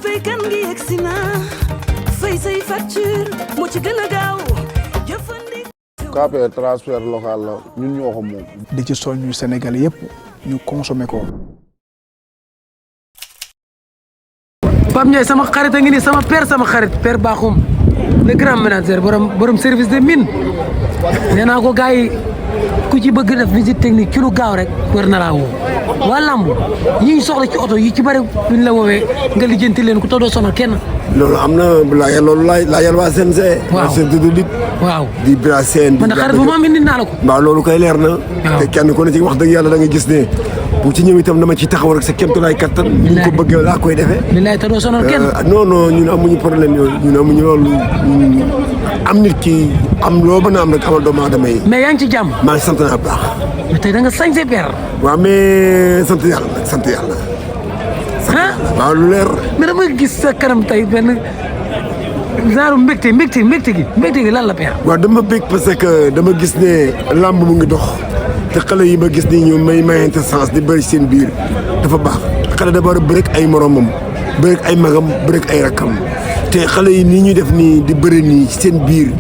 fay kan gi yegsi na fay say facture moo ci gën a gaaw jëfandikoo. KPR transfert local la ñun ñoo ko moom. di ci soññu Sénégal yëpp ñu consommer ko. Pape Ndiaye sama xarit a ngi nii sama xarit père Bakhoum le grand manager borom service de mine nee naa ko gars yi ku ci bëgg def visite technique ci lu gaaw rek war na laa woo waa lamb yi ñu soxla ci oto yi ci bëri buñ la woowee nga lijjanti leen ku te doo sonal kenn. loolu am na loolu laajal waa CNG. waaw waa CNG de lutte. waaw di bira seen. man xarit bu ma am indi naa la ko. waaw loolu koy leer na. te kenn ku ne ci wax dëgg yàlla da nga gis ne bu ci ñëw itam dama ci taxaw rek sa kéemtulaay kattan. ni ñu ko bëggee laa koy defee. bilaay te doo sonal kenn. non non ñun amuñu problème yooyu ñun amuñu loolu am nit ki am loo mën a am rek amal doomu aadama yi. mais yaa ngi ci jàmm. maa ngi sant naa bu baax. mais tey da nga sañse père. waaw mais sant yàlla nag sant yàlla. ah waaw lu leer. mais dama gis sa kanam tey benn genre mbégte gi lan la père. waaw dama bég parce que dama gis ne làmb mu ngi dox te xale yi ma gis ni ñu may mayante sens di bëri seen biir dafa baax xale dafa war a bëri ay moromam bëri ay magam bëri ay rakkam te xale yi nii ñuy def nii di bëri nii seen biir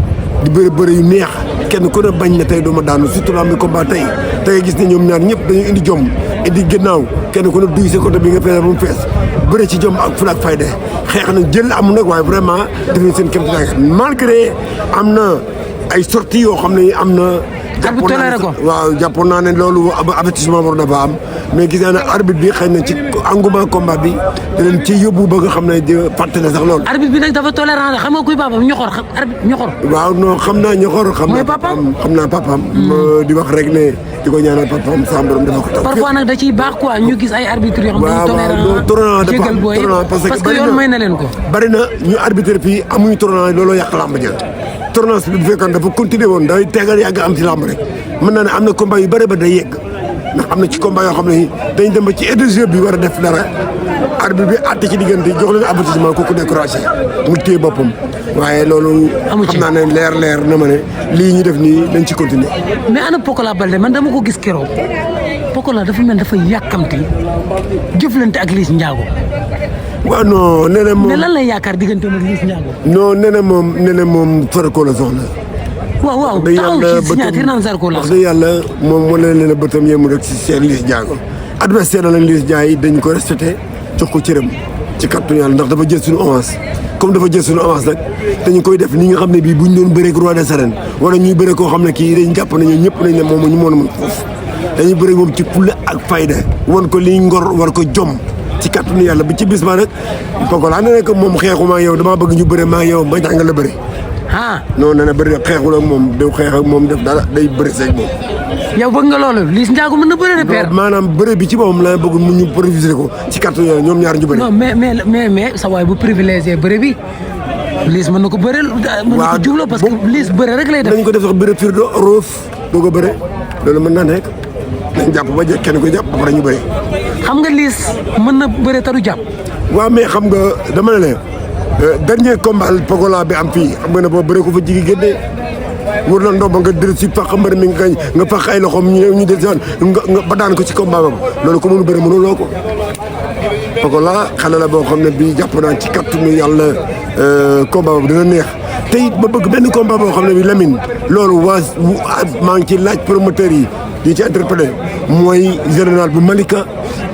di bëri yu neex kenn ku ne bañ na tey duma daanu surtout lamb bi combat tey da ngay gis ne ñoom ñaar ñëpp dañu indi jom indi gannaaw kenn ku ne duy sa côté bi nga fees ba mu fees bëri ci jom ak fula ak fayda xeex na jël am nag waaye vraiment def nañ seen kéem tolluwaay malgré am na ay sorties yoo xam ne am na. jàppoon naa ne loolu avertissement war na fa am mais gis naa ne arbitre bi xëy na ci engouement combat bi da leen ci yóbbu ba nga xam ne fàtte na sax loolu. arbitre bi nag dafa tolérant xam nga kuy papaam ñoxor arbitre ñoxor. waaw non xam naa ñoxor. mooy papaam xam naa papaam. di wax rek ne di ko ñaanal papaam sa borom dafa ko taw. parfois nag da ciy baax quoi ñu gis ay arbitres yoo xam ne tournant jégal booy parce que yoon may na leen ko. bari na ñu arbitre fii amuñu tournant looloo yàq làmb ja tournant bi bu fekkoon dafa continuer woon day tegal yàgg am ci làmb rek mën naa ne am na combat yu bëri ba day yegg ndax am na ci combat yoo xam ne dañ dem ba ci étage bi war a def dara arbitre bi àtte ci diggante jox leen avertissement kooku découragé mu téye boppam waaye loolu. xam naa ne leer na ma ne lii ñu def nii dañ ci continuer. mais ana Pokola Baldé man dama ko gis keroog Pokola dafa mel dafa yàkkamti jëflante ak Liss Ndiago. waaw non nee na moom mais lan lay yaakaar diggante ak Liss Ndiago. non nee na moom Zarko la soxla. waaw taxaw ci signature naan Zarko la. wax dëgg yàlla moom wane leen a bëtam yemu rek si seen Liss Ndiago adversaire la Liss Ndiago dañ ko respecté jox ko cëram ci kàttu yàlla ndax dafa jël suñu avance comme dafa jël suñu avance nag dañu koy def ni nga xam ne bii buñ doon bëreeg roi des arènes wala ñuy bëre koo xam ne kii dañ jàpp nañu ñëpp nañ ne moom ñu mën a mën foofu dañuy bëre moom ci fulla ak fayda wan ko liy ngor war ko jom ci kàttanu yàlla bi ci bis ma nag Pokola nee na ko moom xeexuma yow damaa bëgg ñu bëre maa yow ba jàngal la bëre. non nee na bëri na xeexul ak moom du xeex ak moom def dara day bëri seeg moom. yow bëgg nga loolu Liss Ndiago mën na bëre de père. maanaam bëre bi ci moom la bëgg mu ñu préviser ko ci kàttanu yàlla ñoom ñaar ñu bëri. non mais sa waay bu privilégié bëre bi Liss mën na ko bëre. mën na ko jubloo parce que Liss bëre rek lay def. dañ ko def sax bëre firdo roof doo ko bëre loolu mën naa nekk dañ jàpp ba kenn ko jàpp ba pare ñu bëri. xam nga Liss mën na bëre te du jàpp. waaw mais xam nga dama ne dernier combat Pokola bi am fii xam nga ne boo bëre ko fa jigi génnee wër na ndomba nga dër si fax mbër mi nga fax ay loxoom ñu del si nga ba daan ko ci combat bam loolu ko mënu bëre mënuloo ko Pokola xale la boo xam ne bii jàpp naa ci kattanu yàlla combat boobu dina neex te it ba bëgg benn combat boo xam ne bi Lamine loolu maa ngi ci laaj promoteur yi di ci interpellé mooy général bu Malika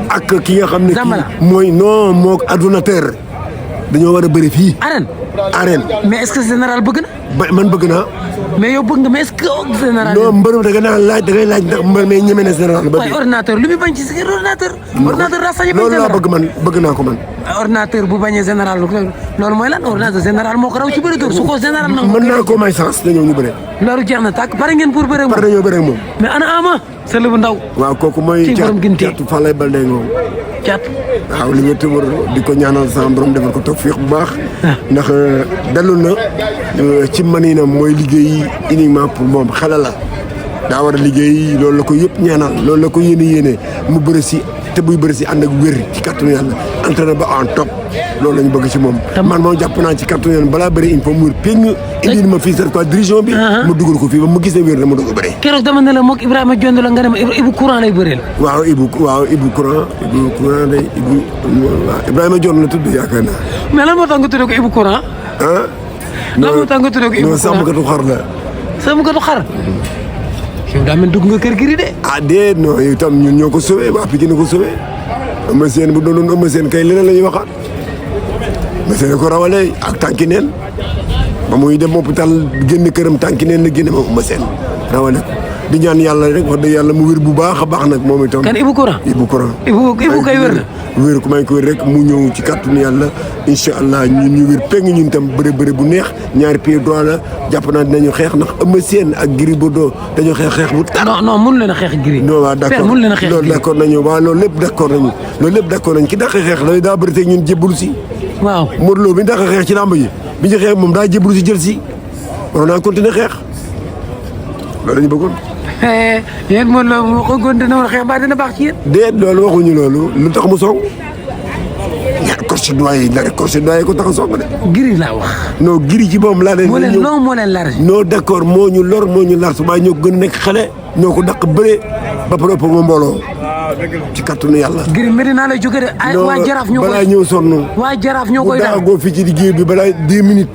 ak ki nga xam ne kii mooy non moo ordinateur dañoo war a bëri fii. arène. mais est-ce que général bëgg na. man bëgg naa. mais yow bëgg nga mais est-ce que général. non mbërëm da nga laaj ndax mbër mais ñeme na général. waaye ordinateur lu muy bañ ci si ordinateur. ordinateur daa sañ a bañ loolu laa bëgg man bëgg naa ko man. ordinateur bu bañee général loolu mooy lan ordinateur général moo ko raw ci bëri dóor su ko général nag. mën naa ko may chance dañoo ñu bëre. loolu jeex na tàkk pare ngeen pour bëre moom. pare dañoo bëre moom. mais ana Ama. sële bu ndaw. waaw kooku mooy caatu Falaye Baldé ngoom. caatu. waaw li nga tëmër di ko ñaanal sama borom defal ko tawfiix bu baax. ndax dellu na ci maninam mooy liggéey uniquement pour moom xale la daa war a liggéey loolu la ko yëpp ñaanal loolu la ko yéene mu bëri si te buy bëri si ànd ak wér ci kàttanu yàlla entraîné ba en top loolu la ñu bëgg ci moom. man moom jàpp naa ci kàttanu yàlla balaa bëri il faut mu wér péng indi ma fii cette fois dirigeant bi. mu dugal ko fii ba mu gis ne wér na mu doog a bëri. keroog dama ne la moog Ibrahima Dione la nga ne ma Ibou Courant lay bëreel. waaw Ibou Courant day Ibrahima Dione la tudd yaakaar naa. mais lan moo tax nga tuddee ko Ibou Courant. lan moo tax nga tuddee ko Ibou Courant sàmmkatu xar la. sàmmkatu xar. yow daa mel dugg nga kër gi de. déet non yow itam ñun ñoo ko sauvé waa Pikine ko sauvé. Eumeu Sène bu doonoon Eumeu Sène kay leneen la ñuy waxaat. Eumeu Sène ko rawale ak tànki neen ba muy dem hôpital génn këram tànki neen la génne moom Eumeu Sène rawale ko di ñaan yàlla rek wax dëgg yàlla mu wér bu baax a baax nag moom itam. kan Ibou Courant. Ibou Courant. Ibou kay wér na. wér ku may ko wér rek mu ñëw ci kàttanu yàlla incha allah ñun ñu wér peng ñun tam bëre bu neex ñaari pied droit la jàpp naa dinañu xeex ndax Eumeu Sène ak Gris Bordeaux dañoo xeex bu tar. non mënu leen a xeex Gris. non waaw d'accord mënu leen a xeex loolu d'accord nañu waaw loolu lépp d'accord nañu ki dàq xeex la daa bëri tey ñun jébbalu si. waaw Modou Lo bi ñu dàq xeex ci làmb ji bi ñu xeex moom daa jébbalu si jël si waroon naa continuer xeex loolu la ñu bëggoon. yéen Modou Lo moo ko continuer woon xeex ba dina baax ci yéen. déet loolu waxuñu loolu lu tax mu song ñaar corse doy la rek corse doy ko tax a song de. Gris laa wax. non Gris ci moom laa leen. moo leen large. non d'accord moo ñu lor moo ñu large waaye ñoo ko gën a nekk xale ñoo ko dàq bëre ba pare ëpp ma mbooloo ci kàttanu yàlla. Gris Medina lay jóge de. ay waa Jaraaf ñoo koy balaa ñëw sonn. waa Jaraaf ñoo koy dar bu daagoo fii ci liggéey bi balaa 10 minutes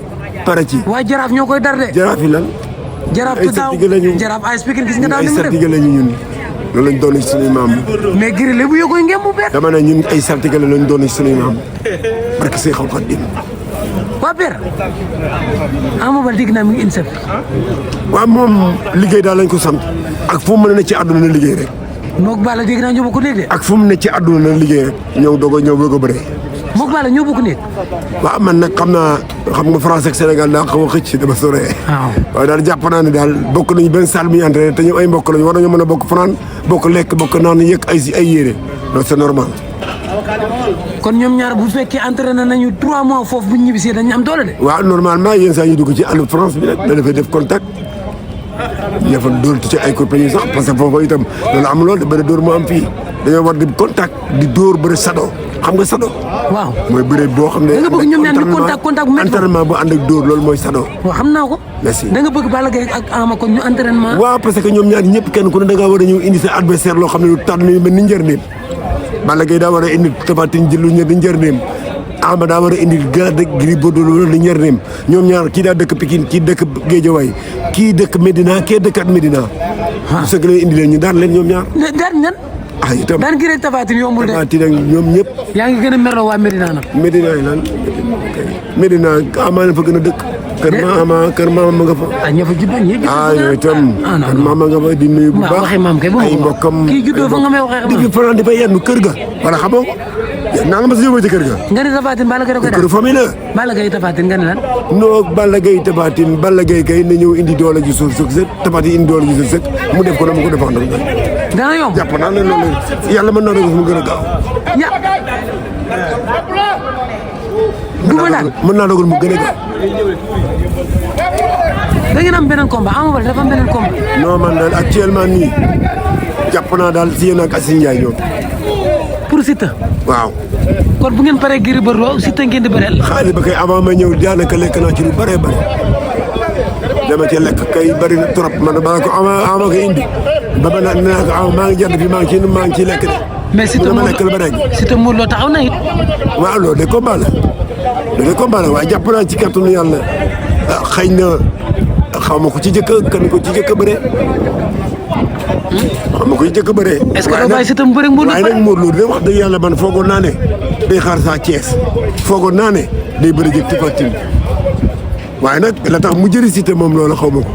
pare ci. waa Jaraaf ñoo koy dar de. Jaraaf yi lan. Jaraaf ay saltige lañu Jaraaf ay speaker gis nga daal ay ni mu def. saltige lañu ñun loolu lañ doon ci suñuy maam. mais Gris lébu yoo koy ngeen bu beer. dama ne ñun ay saltige lañ doon ci suñuy maam barke say xaw xat dim. waa beer Ama Baldé dégg naa mi ngi INSEP. waaw moom liggéey daal lañ ko sant ak fu mu mën a ne ci àdduna na liggéey rek. moog Balla dégg naa ñoo bokk néeg de. ak fu mu ne ci àdduna na liggéey rek ñëw doog a ñëw bëgg a bëree. moog Balla ñoo bokk néeg. waaw man nag xam nga France ak Sénégal daa xaw a xëcc dama sore. waaw waaye daal jàpp naa ne daal bokk nañu benn salle bi ñu entraîné te ñoom ay mbokk lañu war nañoo mën a bokk fanaan bokk lekk bokk naan yëg ay yére loolu c'est normal. kon ñoom ñaar bu fekkee entraîné nañu 3 mois foofu bu ñu ñibbisee dañu am doole de. waaw normalement yenn saa ñu dugg ci àll France bi nag da dafay def contact ña fa dóor ci ay compagnie sax parce que foofu itam loolu am loolu de bëri dóor moo am fii dañoo war di contact di dóor bëri sado xam nga sado. waaw mooy bëri boo xam ne. da nga bëgg ñoom ñaar ñu contact bu métti entraînement bu ànd ak dóor loolu mooy sado. waaw xam naa ko. merci da nga bëgg Balla Gaye ak Ama kon ñu entraînement. waaw parce que ñoom ñaar ñëpp kenn ku ne da ngaa war a ñëw indi sa adversaire loo xam ne lu tànn yu mel ni njëriñam Balla Gaye daa war a indi Tapha Tine jël lu ñëw di njëriñam Ama daa war a indi Gris Bordeaux lu di njëriñam ñoom ñaar kii daa dëkk Pikine kii dëkk Guédiawaye kii dëkk Médina kii dëkk at Médina. waaw su fekkee indi leen ñu daan leen ñoom ñaar. daan ñan. ah itam daan Gris ak Tapha Tine yombul de. Tapha Tine ak ñoom ñëpp. yaa ngi gën a merloo waa Médina nag. Médina yi lan Médina Ama la fa gën a dëkk. kër maama ma nga fa. ah ña fa juddoo ñii juddoo. yooyu itam kër maama nga fa di nuyu bu baax. waxee maam kay ay mbokkam kii juddoo fa nga may waxee di fi fanaan di fa yenn kër ga. wala xamoo ko naa la ma sa yóbboo ci kër ga. nga ni Tapha Tine Balla Gaye da koy kër famille la. Balla Gaye Tapha Tine nga ni lan. non Balla Gaye Tapha Tine Balla Gaye kay na ñëw indi doole ji suuf sëkk Tapha Tine indi doole ji suuf sëkk mu def ko na mu ko defandoo. dana yomb jàpp naa ne loolu yàlla mën naa doon mu gën a gaaw. duma daal mën naa dogal mu gën a gaaw. da ngeen am beneen combat Ama Baldé dafa am beneen combat. non man daal actuellement nii jàpp naa daal si yéen ak Assis Ndiaye ñoom. pour Siteu. waaw. kon bu ngeen paree Gris Bordeaux Siteu ngeen di bëreel. xaalis ba kay avant ma ñëw daanaka lekk naa ci lu bëree bëri dama ci lekk kay bëri na trop man ba ko ama ko indi ba ba naa ko maa ngi jàdd fi maa ngi ciy lekk de. mais Siteu ma lekk lu bëri. Siteu Modou Lo taxaw na it. waaw loolu de combat la loolu de combat la waaye jàpp naa ci kàttanu yàlla xëy na xaw ma ko ci jëkk kan ko ci jëkk bëree. xaw ma ko ci jëkk bëree. est-ce que doo bàyyi Siteu mu bëri Modou Lo. waaye nag Modou Lo de wax dëgg yàlla man foogoon naa ne day xaar saa Thiès foogoon naa ne day bëri jëg Tapha Tine waaye nag la tax mu jëri Siteu moom loolu xaw ma ko.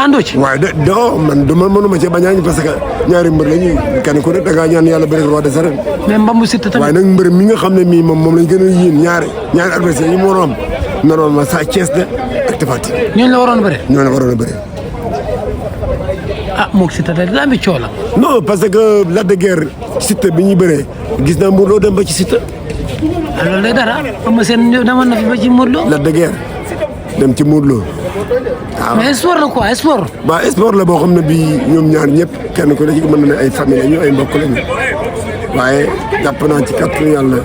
àndoo ci. waaye man du ma mënuma cee bañaañ parce que ñaari mbër la ñuy kenn ku ne da ngaa ñaan yàlla bëri roi des arènes. mais mbambu Siteu tamit. waaye nag mbër mi nga xam ne mii moom lañ gën a yéen ñaari adversaire yi mu waroon am normalement saa Thiès de ak Tapha Tine. ñooñu la waroon a bëri. ñooñu la waroon a bëri. ah moog Siteu da daa am coow la. non parce que Lac de Guiers Siteu bi ñuy bëree gis naa Modou Lo dem ba ci Siteu. ah loolu day dara am na seen demoon na fi ba ci Modou Lo. Lac de Guiers dem ci Modou Lo mais sport la quoi sport. ba sport la boo xam ne bii ñoom ñaar ñëpp kenn ku ne ci mën na ne ay famille la ñu ay mbokk lañu waaye jàpp naa ci kàttanu yàlla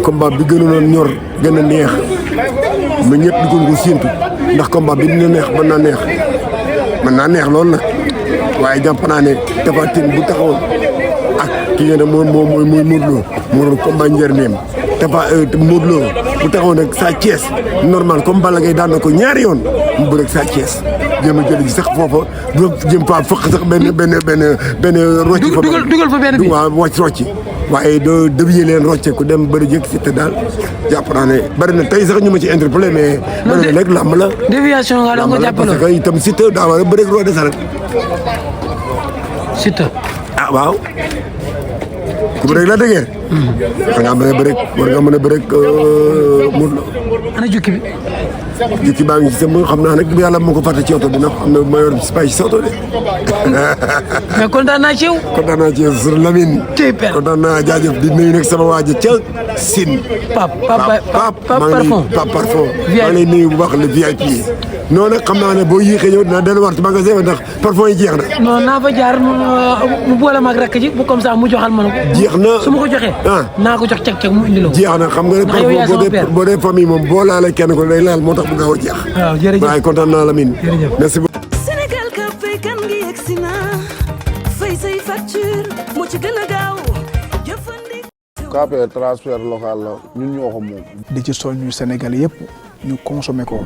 combat bi gënoon ñor gën a neex ma ñëpp di ko séentu ndax combat bi dina neex mën naa neex loolu nag waaye jàpp naa ne Tapha Tine bu taxawoon ak ki nga ne mooy Modou Lo moo doon combat njëriñam Modou Lo bu taxawoon ak Sa Thiès normal comme Balla Gaye daan na ko ñaari yoon mu bëre ak Sa Thiès jéem a jël ji sax foofa du jëm fa fëq sax benn rocci fa dugal fa benn bi waaw rocci waaye doo dévier leen rocceeku dem bëri jëkk si te daal jàpp naa ne bëri na tey sax ñu ma ci interpellé mais bëri na rek làmb la déviation nga da nga ko jàppale parce que itam Siteu daa war a bëri roi des arènes Siteu ah waaw ku bëri la dëgër war nga mën a bëri Modou Lo ana jukki bi jukki baa ngi ci sama xam naa nag yàlla moo ko fàtte ci oto bi ndax xam ne ma yor spay ci oto de mais kontaan naa ci yow kontaan naa ci yow sur Lamine kontaan naa jaajëf di nuyu nag sama waaja ca Sine Pape Parfum maa ngi lay nuyu bu baax le VIP non nag xam naa ne boo yéexee ñëw dinaa delluwaat ci magasin ndax parfum yi jeex na non naa fa jaar mu boole ma ak rakk ji bu comme ça mu joxal ma ko jeex na su ma ko joxee naa ko jox cag-cag mu indi la jeex na xam nga ne parfum boo dee famille moom boo laalee kenn ko day laal moo tax bu gaaw a jeex waaw jërëjëf waaye kontaan naa Lamine merci beaucoup Sénégal ka fay kan ngi yegsi na fay say facture moo ci gën a gaaw jëfandikoo. KPR transfert local la ñun ñoo ko moom. di ci soññu Sénégal yëpp ñu consommer ko.